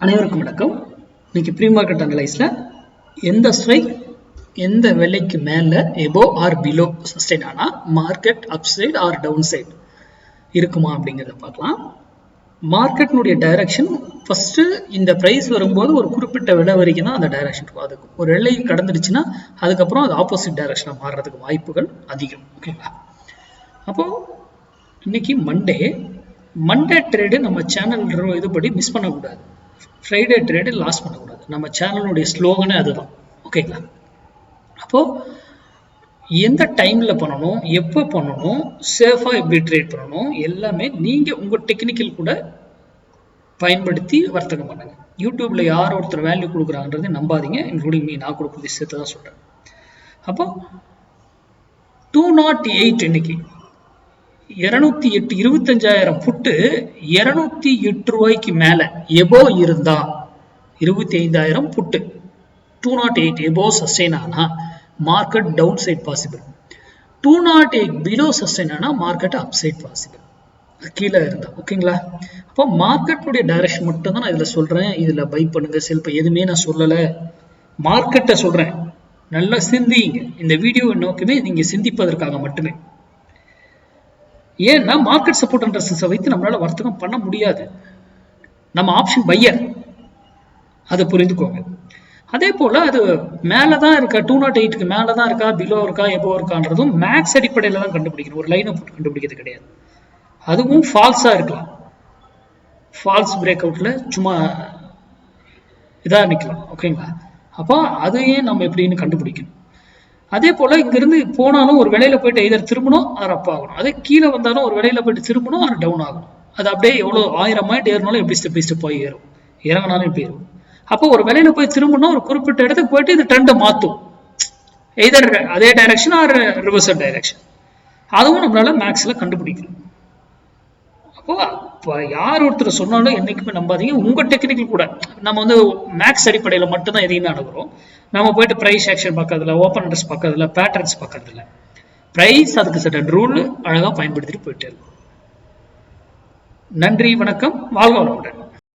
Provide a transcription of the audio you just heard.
அனைவருக்கும் வணக்கம். இன்னைக்கு ப்ரீ மார்க்கெட் அனலைஸ்ல எந்த ஸ்ட்ரைக் எந்த விலைக்கு மேல எபோ ஆர் பிலோ சஸ்டெயின் ஆனா market upside or down side இருக்குமா அப்படிங்கிறத பார்க்கலாம். மார்க்கெட்னுடைய டைரக்ஷன் ஃபர்ஸ்ட் இந்த பிரைஸ் வரும்போது ஒரு குறிப்பிட்ட விலை வரைக்கும் தான் அந்த டைரக்ஷன் இருக்கும். அதுக்கு ஒரு எல்லை கடந்துடுச்சுன்னா அதுக்கப்புறம் அது ஆப்போசிட் டைரக்ஷனாக மாறுறதுக்கு வாய்ப்புகள் அதிகம். ஓகேங்களா? அப்போ இன்னைக்கு மண்டே ட்ரேடு நம்ம சேனல் இதுபடி மிஸ் பண்ணக்கூடாது. ஃப்ரைடே ட்ரேடு லாஸ் பண்ணக்கூடாது. நம்ம சேனலுடைய ஸ்லோகனே அதுதான். ஓகேங்களா? அப்போ எந்த டைம்ல பண்ணணும், எப்போ பண்ணணும், சேஃபா எப்படி ட்ரேட் பண்ணணும், எல்லாமே நீங்க உங்க டெக்னிக்கல் கூட பயன்படுத்தி வர்த்தகம் பண்ணுங்க. யூடியூப்ல யார் ஒருத்தர் வேல்யூ கொடுக்குறாங்கன்றதை நம்பாதீங்க. இன்க்ளூடிங் மீ, நான் கொடுக்குற விஷயத்தை தான் சொல்றேன். அப்போ 208 இன்னைக்கு 208 25,000 புட்டு 208 ரூபாய்க்கு மேல எபோ இருந்தா 25,000 புட்டு 208 எபோ சஸ்டெயின் ஆனா market down side possible. 208 below sustain ஆனா மார்க்கெட் அப் சைட் பாசிபிள். கீழே இருந்தா. ஓகேங்களா? அப்போ மார்க்கெட்டுடைய டைரக்ஷன் மட்டும் தான் நான் இதுல சொல்றேன். இதுல பை பண்ணுங்க, செல் எதுவுமே நான் சொல்லல. மார்க்கெட்டை சொல்றேன். நல்லா சிந்திங்க. இந்த வீடியோ நோக்கமே நீங்க சிந்திப்பதற்காக மட்டுமே. ஏன்னா மார்க்கெட் சப்போர்ட் அண்ட் ரெசிஸ்டன்ஸை வைத்து நம்மளால வர்த்தகம் பண்ண முடியாது. நம்ம ஆப்ஷன் பையர், அதை புரிந்துக்கோங்க. அதே போல அது மேலதான் இருக்கா, 208க்கு மேலதான் இருக்கா, பிலோ இருக்கா, எபோ இருக்கான்றதும் மேக்ஸ் அடிப்படையில தான் கண்டுபிடிக்கணும். ஒரு லைனை போட்டு கண்டுபிடிக்கிறது கிடையாது. அதுவும் ஃபால்ஸா இருக்கலாம். ஃபால்ஸ் பிரேக் அவுட்ல சும்மா இதா நிக்கலாம். ஓகேங்களா? அப்போ அதையே நம்ம எப்படின்னு கண்டுபிடிக்கணும். அதே போல இங்கிருந்து போனாலும் ஒரு விலையில போயிட்டு எதர் திரும்பணும் ஆர் அப் ஆகணும். அதே கீழே வந்தாலும் ஒரு விலையில போயிட்டு திரும்பணும் ஆர் டவுன் ஆகணும். அது அப்படியே எவ்வளவு 1000 மைண்ட் ஏறினாலும் எப்படி ஸ்டெப் பை ஸ்டெப் போய் ஏறும், இறங்கினாலும் எப்படி இருக்கும். அப்போ ஒரு விலையில போய் திரும்பணும், ஒரு குறிப்பிட்ட இடத்துக்கு போயிட்டு இது ட்ரெண்டை மாத்தும். எதர் அதே டைரக்ஷன் ஆர் ரிவர்சல் டைரக்ஷன். அதுவும் நம்மளால மேக்ஸ்ல கண்டுபிடிக்கணும். அப்போ யார் ஒருத்தர் சொன்னாலும் என்னைக்குமே நம்பாதீங்க. உங்க டெக்னிக்கல் கூட நம்ம வந்து மேக்ஸ் அடிப்படையில மட்டும்தான் எதையுமே அணுகிறோம். நம்ம போயிட்டு பிரைஸ் ஆக்ஷன் பார்க்கறதுல, ஓப்பன் இன்ட்ரெஸ்ட் பார்க்கறதுல, பேட்டர்ன்ஸ் பார்க்கறதுல, பிரைஸ் அதுக்கு சட்டன் ரூல் அழகா பயன்படுத்திட்டு போயிட்டே இருக்கும். நன்றி, வணக்கம், வாழ்க வளமுடன்.